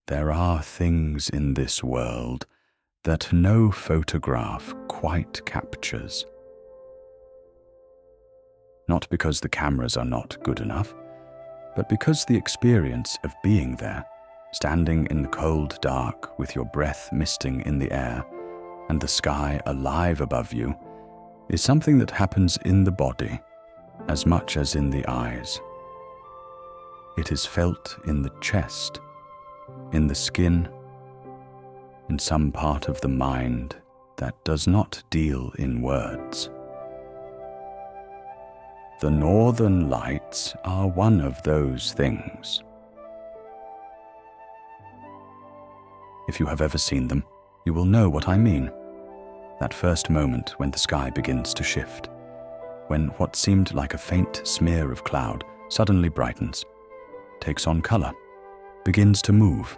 There are things in this world that no photograph quite captures. Not because the cameras are not good enough, but because the experience of being there, standing in the cold dark with your breath misting in the air and the sky alive above you, is something that happens in the body as much as in the eyes. It is felt in the chest, in the skin, in some part of the mind that does not deal in words. The Northern Lights are one of those things. If you have ever seen them, you will know what I mean. That first moment when the sky begins to shift, when what seemed like a faint smear of cloud suddenly brightens, takes on color, begins to move.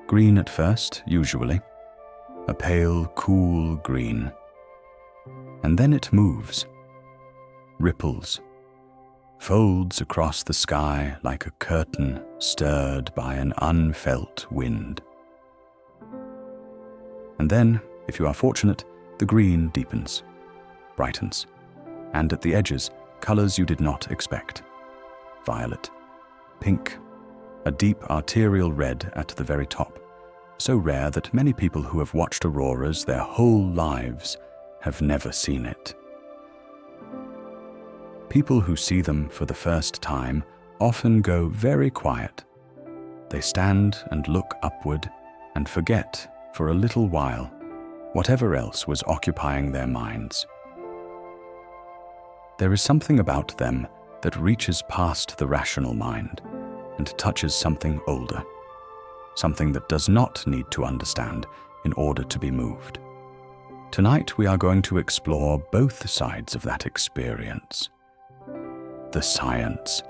Green at first, usually, a pale, cool green. And then it moves, ripples, folds across the sky like a curtain stirred by an unfelt wind. And then, if you are fortunate, the green deepens, brightens, and at the edges, colors you did not expect. Violet, pink, a deep arterial red at the very top, so rare that many people who have watched auroras their whole lives have never seen it. People who see them for the first time often go very quiet. They stand and look upward and forget for a little while whatever else was occupying their minds. There is something about them that reaches past the rational mind and touches something older, something that does not need to understand in order to be moved. Tonight we are going to explore both sides of that experience, the science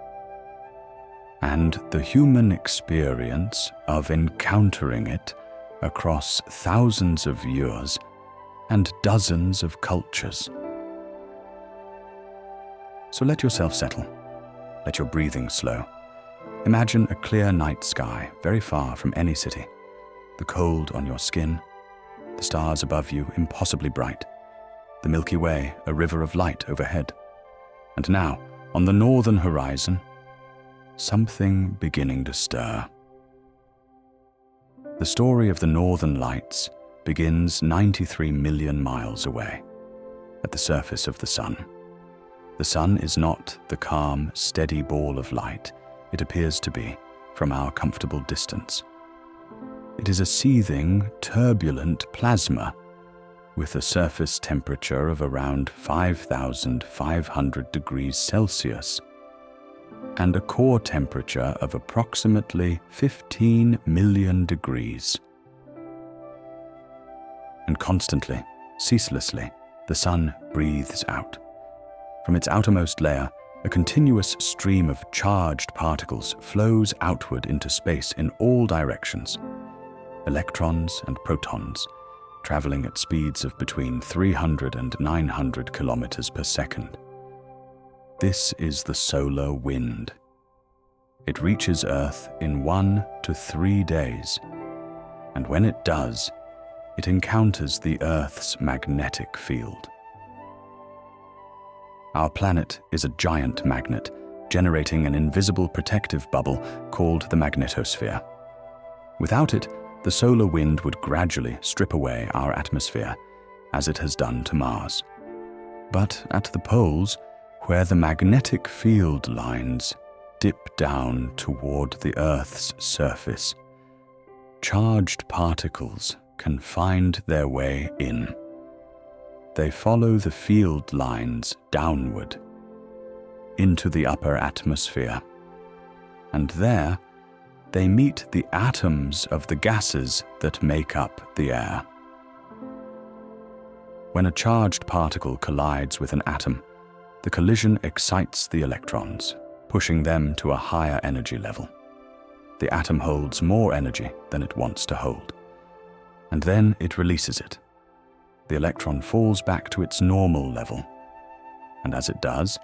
and the human experience of encountering it across thousands of years and dozens of cultures. So let yourself settle. Let your breathing slow. Imagine a clear night sky very far from any city, the cold on your skin, the stars above you impossibly bright, the Milky Way a river of light overhead. And now, on the northern horizon, something beginning to stir. The story of the Northern Lights begins 93 million miles away, at the surface of the sun. The sun is not the calm, steady ball of light it appears to be from our comfortable distance. It is a seething, turbulent plasma with a surface temperature of around 5,500 degrees Celsius and a core temperature of approximately 15 million degrees. And constantly, ceaselessly, the sun breathes out. From its outermost layer, a continuous stream of charged particles flows outward into space in all directions. Electrons and protons, traveling at speeds of between 300 and 900 kilometers per second. This is the solar wind. It reaches Earth in 1 to 3 days, and when it does, it encounters the Earth's magnetic field. Our planet is a giant magnet, generating an invisible protective bubble called the magnetosphere. Without it, the solar wind would gradually strip away our atmosphere, as it has done to Mars. But at the poles, where the magnetic field lines dip down toward the Earth's surface, charged particles can find their way in. They follow the field lines downward into the upper atmosphere, and there they meet the atoms of the gases that make up the air. When a charged particle collides with an atom, the collision excites the electrons, pushing them to a higher energy level. The atom holds more energy than it wants to hold, and then it releases it. The electron falls back to its normal level, and as it does,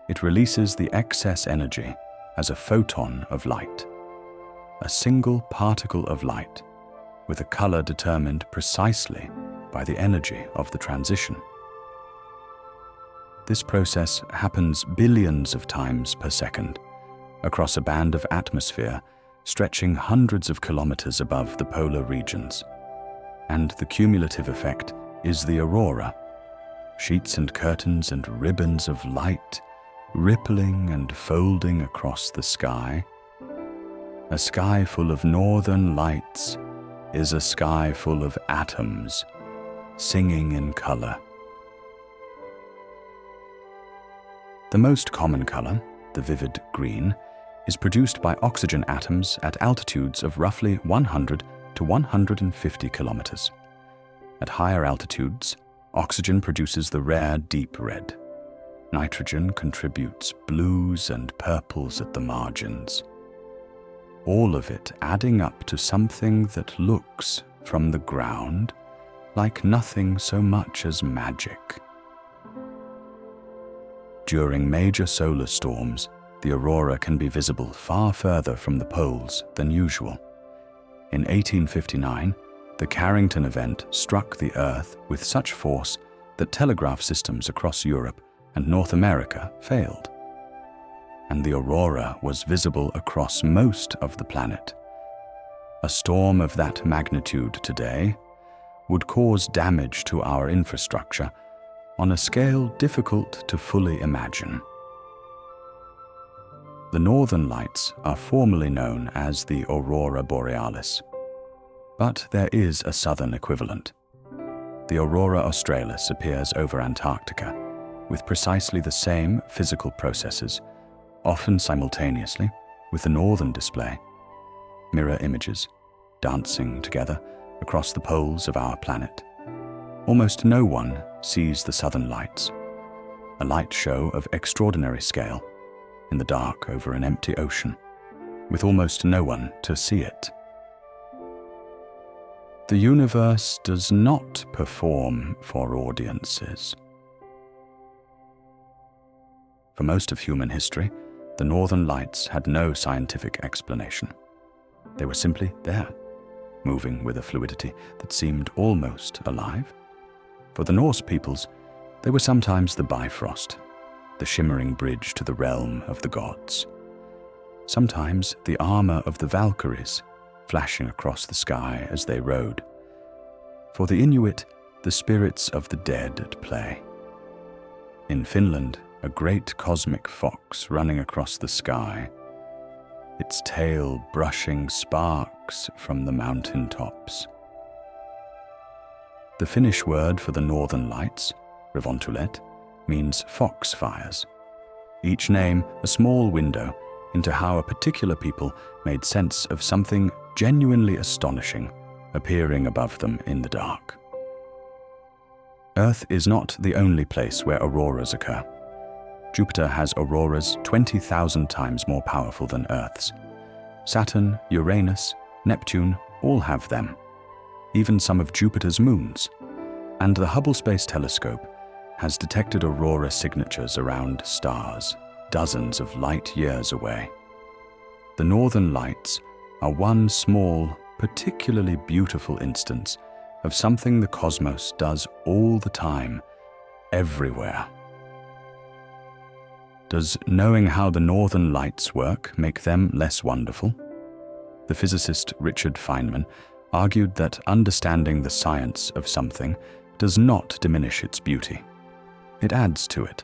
it releases the excess energy as a photon of light. a single particle of light with a color determined precisely by the energy of the transition. This process happens billions of times per second across a band of atmosphere stretching hundreds of kilometers above the polar regions. And the cumulative effect is the aurora, sheets and curtains and ribbons of light rippling and folding across the sky. A sky full of northern lights is a sky full of atoms singing in color. The most common color, the vivid green, is produced by oxygen atoms at altitudes of roughly 100 to 150 kilometers. At higher altitudes, oxygen produces the rare deep red. Nitrogen contributes blues and purples at the margins. All of it adding up to something that looks, from the ground, like nothing so much as magic. During major solar storms, the aurora can be visible far further from the poles than usual. In 1859, the Carrington event struck the Earth with such force that telegraph systems across Europe and North America failed. And the aurora was visible across most of the planet. A storm of that magnitude today would cause damage to our infrastructure on a scale difficult to fully imagine. The northern lights are formally known as the aurora borealis, but there is a southern equivalent. The aurora australis appears over Antarctica with precisely the same physical processes, often simultaneously with the northern display, mirror images dancing together across the poles of our planet. Almost no one sees the southern lights, a light show of extraordinary scale, in the dark over an empty ocean, with almost no one to see it. The universe does not perform for audiences. For most of human history, the northern lights had no scientific explanation. They were simply there, moving with a fluidity that seemed almost alive. For the Norse peoples, they were sometimes the Bifrost, the shimmering bridge to the realm of the gods. Sometimes the armor of the Valkyries, flashing across the sky as they rode. For the Inuit, the spirits of the dead at play. In Finland, a great cosmic fox running across the sky, its tail brushing sparks from the mountain tops. The Finnish word for the northern lights, revontulet, means fox fires, each name a small window into how a particular people made sense of something genuinely astonishing appearing above them in the dark. Earth is not the only place where auroras occur. Jupiter has auroras 20,000 times more powerful than Earth's. Saturn, Uranus, Neptune all have them, even some of Jupiter's moons. And the Hubble Space Telescope has detected aurora signatures around stars, dozens of light years away. The northern lights are one small, particularly beautiful instance of something the cosmos does all the time, everywhere. Does knowing how the northern lights work make them less wonderful? The physicist Richard Feynman argued that understanding the science of something does not diminish its beauty. It adds to it.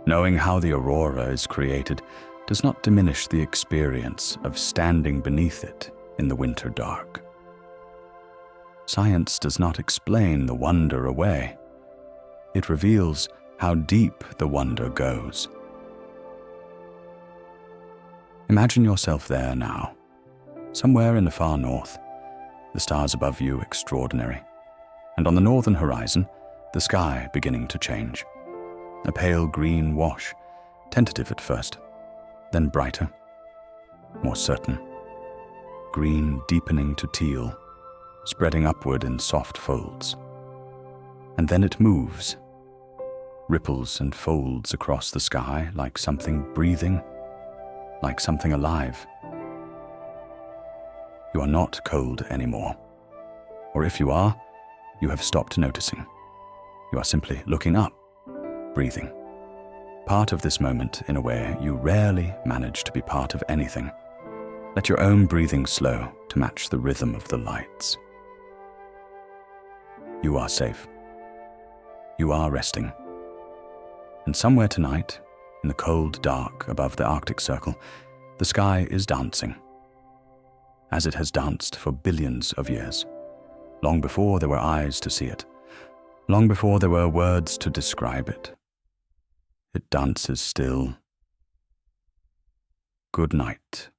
Knowing how the aurora is created does not diminish the experience of standing beneath it in the winter dark. Science does not explain the wonder away. It reveals how deep the wonder goes. Imagine yourself there now, somewhere in the far north, the stars above you extraordinary, and on the northern horizon, the sky beginning to change. A pale green wash, tentative at first, then brighter, more certain. Green deepening to teal, spreading upward in soft folds. And then it moves, ripples and folds across the sky like something breathing, like something alive. You are not cold anymore. Or if you are, you have stopped noticing. You are simply looking up, breathing. Part of this moment in a way you rarely manage to be part of anything. Let your own breathing slow to match the rhythm of the lights. You are safe. You are resting. And somewhere tonight, in the cold dark above the Arctic Circle, the sky is dancing, as it has danced for billions of years, long before there were eyes to see it, long before there were words to describe it. It dances still. Good night.